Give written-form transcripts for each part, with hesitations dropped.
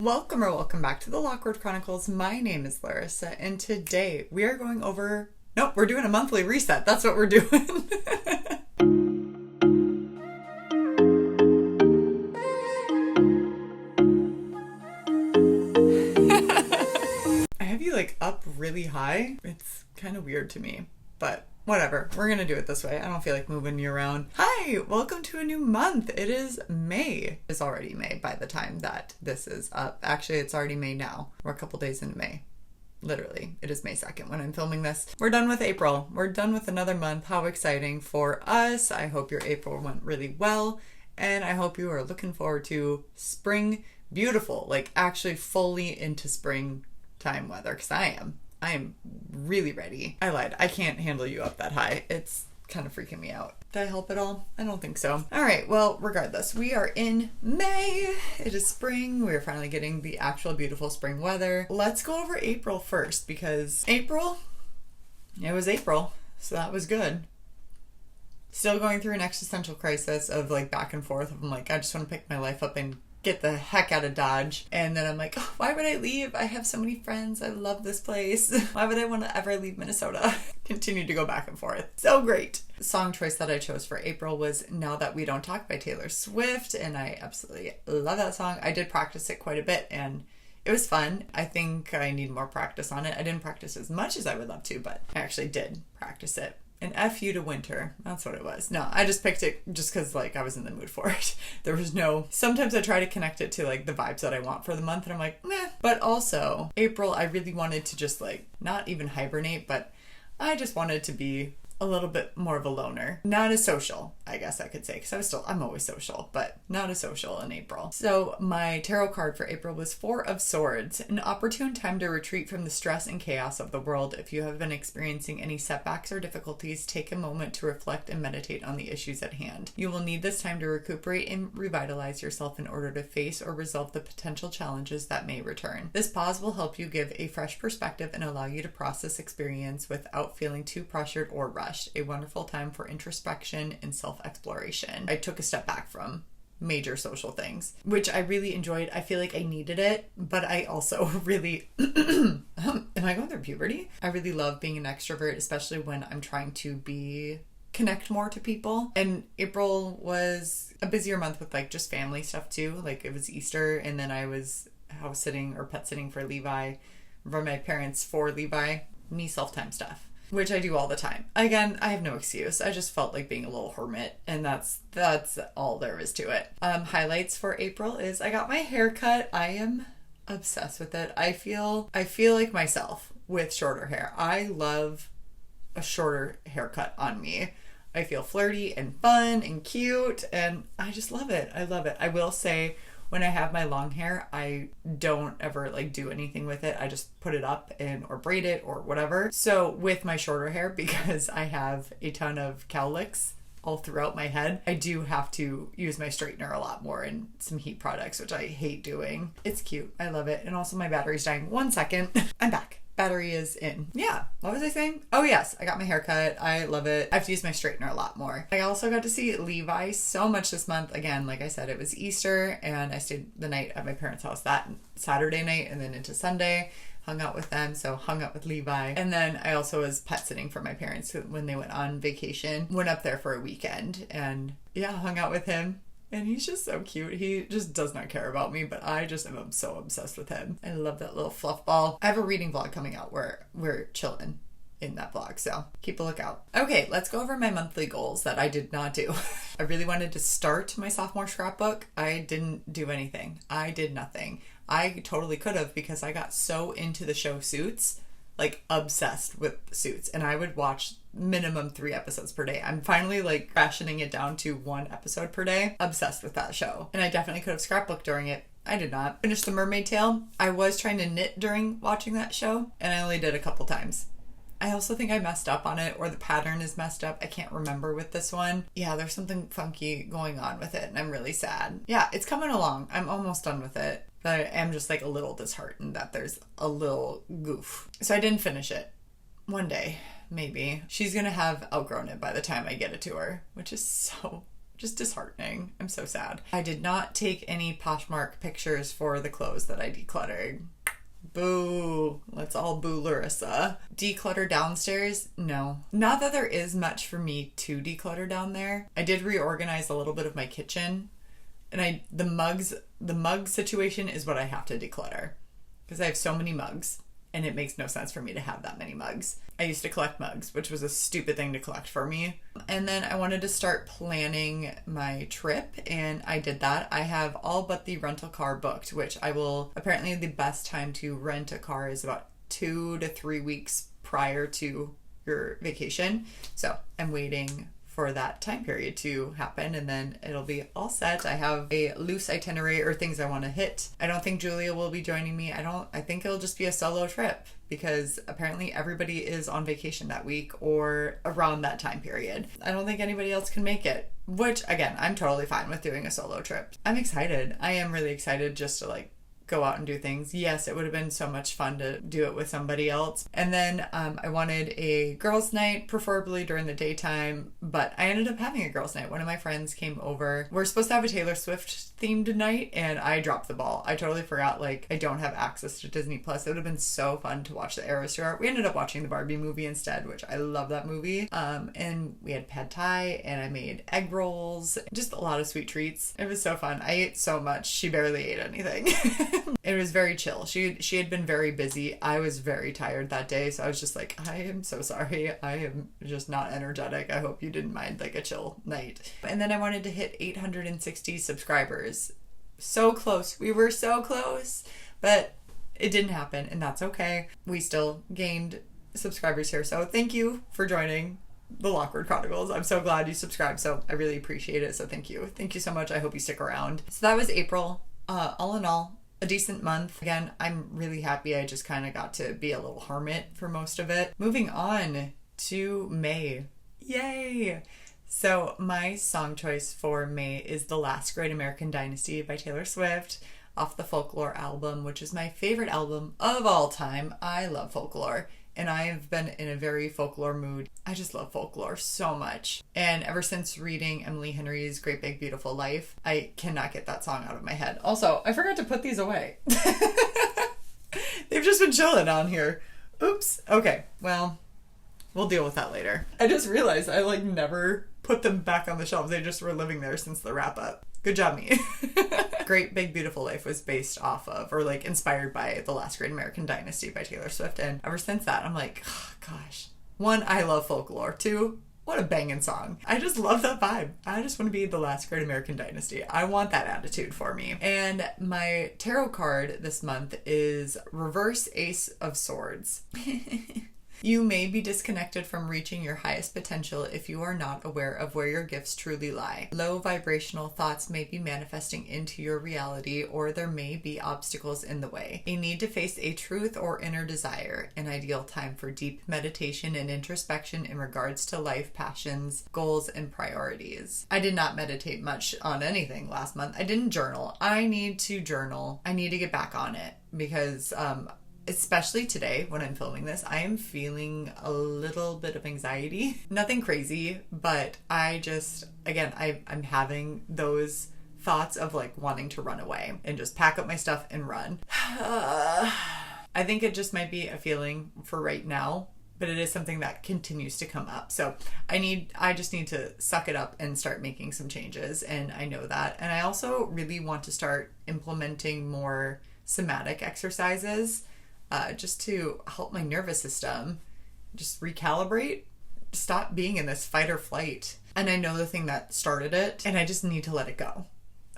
Welcome back to the Lockwood Chronicles. My name is Larissa, and today we are going over... Nope, we're doing a monthly reset. That's what we're doing. I have you up really high. It's kind of weird to me, but whatever. We're gonna do it this way. I don't feel like moving you around. Hi, welcome to a new month. It is May. It's already May by the time that this is up. Actually, it's already May now. We're a couple days into May. Literally, it is May 2nd when I'm filming this. We're done with April. We're done with another month. How exciting for us. I hope your April went really well, and I hope you are looking forward to spring. Beautiful, actually fully into springtime weather, because I am really ready. I lied. I can't handle you up that high. It's kind of freaking me out. Did I help at all? I don't think so. All right. Well, regardless, we are in May. It is spring. We're finally getting the actual beautiful spring weather. Let's go over April first, because it was April. So that was good. Still going through an existential crisis of back and forth. I'm I just want to pick my life up and get the heck out of Dodge. And then I'm oh, why would I leave? I have so many friends. I love this place. Why would I want to ever leave Minnesota? Continue to go back and forth. So great. The song choice that I chose for April was Now That We Don't Talk by Taylor Swift, and I absolutely love that song. I did practice it quite a bit, and it was fun. I think I need more practice on it. I didn't practice as much as I would love to, but I actually did practice it. An F you to winter. That's what it was. No, I just picked it just because I was in the mood for it. There was no... Sometimes I try to connect it to the vibes that I want for the month, and I'm meh. But also, April, I really wanted to just not even hibernate, but I just wanted to be a little bit more of a loner. Not as social, I guess I could say, because I'm always social, but not as social in April. So my tarot card for April was Four of Swords, an opportune time to retreat from the stress and chaos of the world. If you have been experiencing any setbacks or difficulties, take a moment to reflect and meditate on the issues at hand. You will need this time to recuperate and revitalize yourself in order to face or resolve the potential challenges that may return. This pause will help you give a fresh perspective and allow you to process experience without feeling too pressured or rushed. A wonderful time for introspection and self-exploration. I took a step back from major social things, which I really enjoyed. I feel like I needed it, but I also really am I going through puberty? I really love being an extrovert, especially when I'm trying to connect more to people. And April was a busier month with just family stuff too. It was Easter, and then I was house sitting or pet sitting for Levi, for my parents for Levi, me self-time stuff, which I do all the time. Again, I have no excuse. I just felt like being a little hermit, and that's all there is to it. Highlights for April is I got my hair cut. I am obsessed with it. I feel like myself with shorter hair. I love a shorter haircut on me. I feel flirty and fun and cute, and I just love it. I love it. I will say, when I have my long hair, I don't ever do anything with it. I just put it up or braid it or whatever. So with my shorter hair, because I have a ton of cowlicks all throughout my head, I do have to use my straightener a lot more and some heat products, which I hate doing. It's cute. I love it. And also my battery's dying. 1 second. I'm back. Battery is in. Yeah. What was I saying? Oh yes, I got my hair cut. I love it. I have to use my straightener a lot more. I also got to see Levi so much this month. Again, like I said, it was Easter, and I stayed the night at my parents' house that Saturday night and then into Sunday. Hung out with them, so hung out with Levi. And then I also was pet sitting for my parents when they went on vacation. Went up there for a weekend and hung out with him. And he's just so cute. He just does not care about me, but I just am so obsessed with him. I love that little fluff ball. I have a reading vlog coming out where we're chilling in that vlog, so keep a lookout. Okay, let's go over my monthly goals that I did not do. I really wanted to start my sophomore scrapbook. I didn't do anything. I did nothing. I totally could have, because I got so into the show Suits, obsessed with Suits, and I would watch minimum 3 episodes per day. I'm finally rationing it down to 1 episode per day. Obsessed with that show. And I definitely could have scrapbooked during it. I did not. Finished The Mermaid Tale. I was trying to knit during watching that show, and I only did a couple times. I also think I messed up on it, or the pattern is messed up. I can't remember with this one. Yeah, there's something funky going on with it, and I'm really sad. Yeah, it's coming along. I'm almost done with it. But I am just a little disheartened that there's a little goof. So I didn't finish it. One day, maybe. She's gonna have outgrown it by the time I get it to her, which is so just disheartening. I'm so sad. I did not take any Poshmark pictures for the clothes that I decluttered. Boo. Let's all boo Larissa. Declutter downstairs? No. Not that there is much for me to declutter down there. I did reorganize a little bit of my kitchen, and the mug situation is what I have to declutter because I have so many mugs and it makes no sense for me to have that many mugs. I used to collect mugs, which was a stupid thing to collect for me. And then I wanted to start planning my trip, and I did that. I have all but the rental car booked, which apparently the best time to rent a car is about 2 to 3 weeks prior to your vacation. So I'm waiting for that time period to happen, and then it'll be all set. I have a loose itinerary or things I want to hit. I don't think Julia will be joining me. I think it'll just be a solo trip because apparently everybody is on vacation that week or around that time period. I don't think anybody else can make it, which again, I'm totally fine with doing a solo trip. I'm excited. I am really excited just to go out and do things. Yes, it would have been so much fun to do it with somebody else. And then I wanted a girls' night, preferably during the daytime, but I ended up having a girls' night. One of my friends came over. We're supposed to have a Taylor Swift themed night, and I dropped the ball. I totally forgot, I don't have access to Disney Plus. It would have been so fun to watch the Eras Tour. We ended up watching the Barbie movie instead, which I love that movie. And we had pad thai, and I made egg rolls, just a lot of sweet treats. It was so fun. I ate so much. She barely ate anything. It was very chill. She had been very busy. I was very tired that day, so I was just like, I am so sorry. I am just not energetic. I hope you didn't mind a chill night. And then I wanted to hit 860 subscribers. So close. We were so close, but it didn't happen, and that's okay. We still gained subscribers here, so thank you for joining the Lockwood Chronicles. I'm so glad you subscribed, so I really appreciate it, so thank you. Thank you so much. I hope you stick around. So that was April. All in all, a decent month. Again, I'm really happy I just kind of got to be a little hermit for most of it. Moving on to May. Yay! So my song choice for May is The Last Great American Dynasty by Taylor Swift off the Folklore album, which is my favorite album of all time. I love folklore, and I've been in a very folklore mood. I just love folklore so much. And ever since reading Emily Henry's Great Big Beautiful Life, I cannot get that song out of my head. Also, I forgot to put these away. They've just been chilling on here. Oops. Okay, well, we'll deal with that later. I just realized I never put them back on the shelves. They just were living there since the wrap up. Good job, me. Great Big Beautiful Life was based off of, or inspired by, The Last Great American Dynasty by Taylor Swift. And ever since that, I'm like, oh, gosh. 1, I love folklore. 2, what a banging song. I just love that vibe. I just want to be the last great American dynasty. I want that attitude for me. And my tarot card this month is Reverse Ace of Swords. You may be disconnected from reaching your highest potential if you are not aware of where your gifts truly lie. Low vibrational thoughts may be manifesting into your reality, or there may be obstacles in the way. A need to face a truth or inner desire. An ideal time for deep meditation and introspection in regards to life, passions, goals, and priorities. I did not meditate much on anything last month. I didn't journal. I need to journal. I need to get back on it because, especially today when I'm filming this, I am feeling a little bit of anxiety. Nothing crazy, but I'm having those thoughts of wanting to run away and just pack up my stuff and run. I think it just might be a feeling for right now, but it is something that continues to come up. So I just need to suck it up and start making some changes, and I know that. And I also really want to start implementing more somatic exercises just to help my nervous system just recalibrate, stop being in this fight or flight. And I know the thing that started it, and I just need to let it go.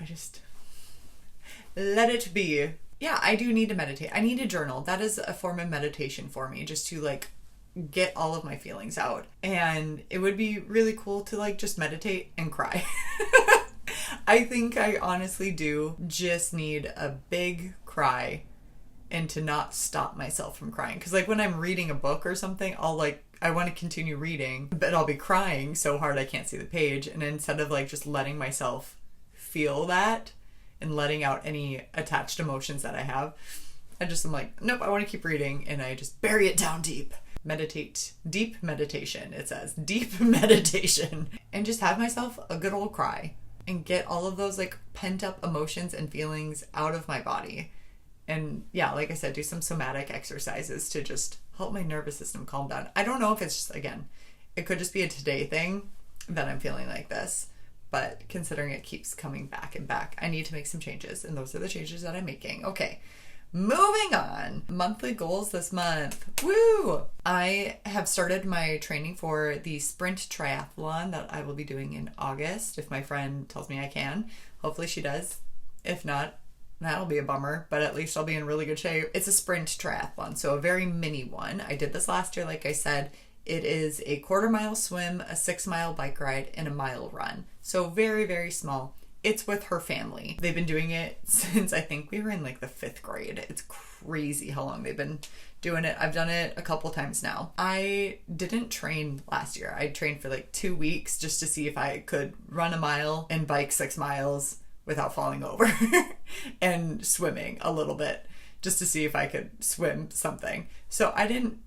I just let it be. Yeah, I do need to meditate. I need to journal. That is a form of meditation for me, just to get all of my feelings out. And it would be really cool to just meditate and cry. I think I honestly do just need a big cry and to not stop myself from crying. Because when I'm reading a book or something, I want to continue reading, but I'll be crying so hard I can't see the page. And instead of just letting myself feel that and letting out any attached emotions that I have, I'm like, nope, I want to keep reading, and I just bury it down deep. Meditate. Deep meditation, it says. Deep meditation. And just have myself a good old cry. and get all of those like pent up emotions and feelings out of my body. And yeah, like I said, do some somatic exercises to just help my nervous system calm down. I don't know if it's just, again, it could just be a today thing that I'm feeling like this, but considering it keeps coming back and back, I need to make some changes, and those are the changes that I'm making. Okay, moving on. Monthly goals this month. Woo! I have started my training for the sprint triathlon that I will be doing in August, if my friend tells me I can. Hopefully she does. If not, that'll be a bummer, but at least I'll be in really good shape. It's a sprint triathlon, so a very mini one. I did this last year, like I said. It is a 1/4 mile swim, a 6-mile bike ride, and a mile run. So very, very small. It's with her family. They've been doing it since I think we were in like the 5th grade. It's crazy how long they've been doing it. I've done it a couple times now. I didn't train last year. I trained for like 2 weeks just to see if I could run a mile and bike 6 miles without falling over and swimming a little bit just to see if I could swim something. So I didn't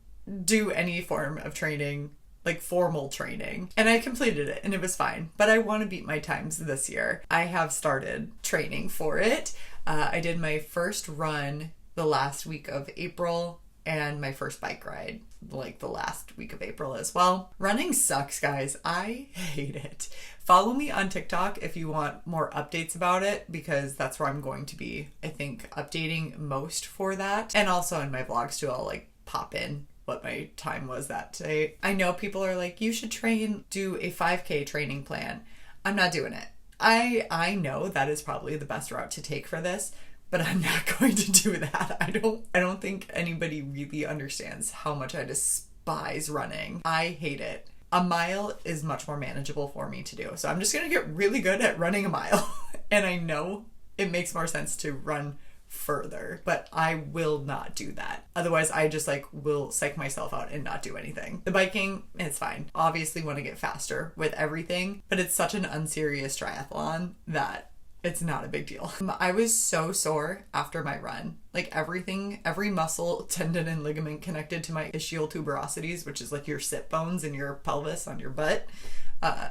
do any form of training, like formal training, and I completed it and it was fine, but I want to beat my times this year. I have started training for it. I did my first run the last week of April and my first bike ride like the last week of April as well. Running sucks, guys. I hate it. Follow me on TikTok if you want more updates about it, because that's where I'm going to be, I think, updating most for that. And also in my vlogs too, I'll like pop in what my time was that day. I know people are like, you should do a 5K training plan. I'm not doing it. I know that is probably the best route to take for this, but I'm not going to do that. I don't think anybody really understands how much I despise running. I hate it. A mile is much more manageable for me to do. So I'm just going to get really good at running a mile. And I know it makes more sense to run further, but I will not do that. Otherwise, I just like will psych myself out and not do anything. The biking, it's fine. Obviously want to get faster with everything, but it's such an unserious triathlon that it's not a big deal. I was so sore after my run. Like everything, every muscle, tendon, and ligament connected to my ischial tuberosities, which is like your sit bones and your pelvis on your butt,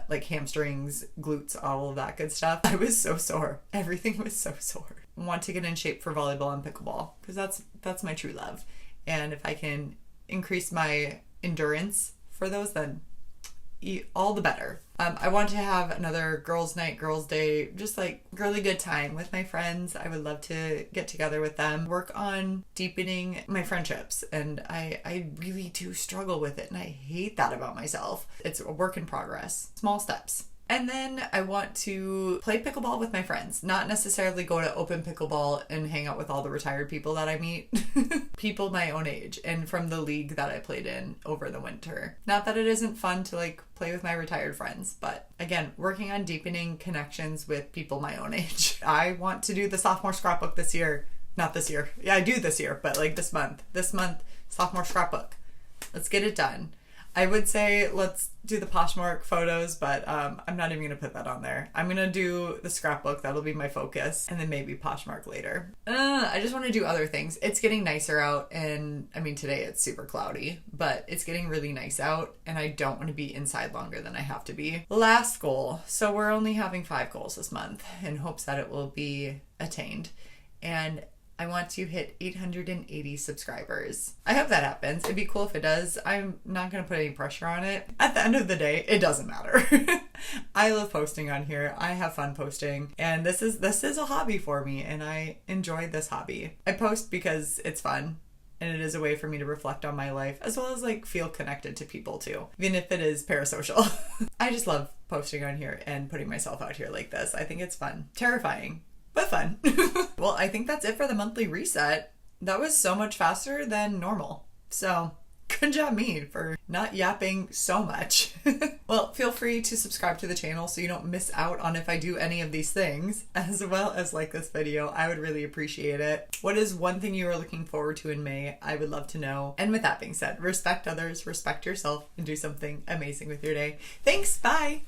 like hamstrings, glutes, all of that good stuff. I was so sore. Everything was so sore. I want to get in shape for volleyball and pickleball because that's my true love. And if I can increase my endurance for those, then all the better. I want to have another girls' night, girls' day, just like really good time with my friends. I would love to get together with them, work on deepening my friendships. And I really do struggle with it. And I hate that about myself. It's a work in progress, small steps. And then I want to play pickleball with my friends, not necessarily go to open pickleball and hang out with all the retired people that I meet, people my own age and from the league that I played in over the winter. Not that it isn't fun to like play with my retired friends, but again, working on deepening connections with people my own age. I want to do the sophomore scrapbook this year. Not this year. Yeah, I do this year, but like this month, sophomore scrapbook. Let's get it done. I would say let's do the Poshmark photos, but I'm not even going to put that on there. I'm going to do the scrapbook. That'll be my focus. And then maybe Poshmark later. I just want to do other things. It's getting nicer out. And I mean, today it's super cloudy, but it's getting really nice out. And I don't want to be inside longer than I have to be. Last goal. So we're only having 5 goals this month in hopes that it will be attained. And I want to hit 880 subscribers. I hope that happens. It'd be cool if it does. I'm not going to put any pressure on it. At the end of the day, it doesn't matter. I love posting on here. I have fun posting. And this is a hobby for me. And I enjoy this hobby. I post because it's fun. And it is a way for me to reflect on my life, as well as like feel connected to people too, even if it is parasocial. I just love posting on here and putting myself out here like this. I think it's fun. Terrifying, but fun. Well, I think that's it for the monthly reset. That was so much faster than normal. So good job me for not yapping so much. Well, feel free to subscribe to the channel so you don't miss out on if I do any of these things, as well as like this video. I would really appreciate it. What is one thing you are looking forward to in May? I would love to know. And with that being said, respect others, respect yourself, and do something amazing with your day. Thanks. Bye.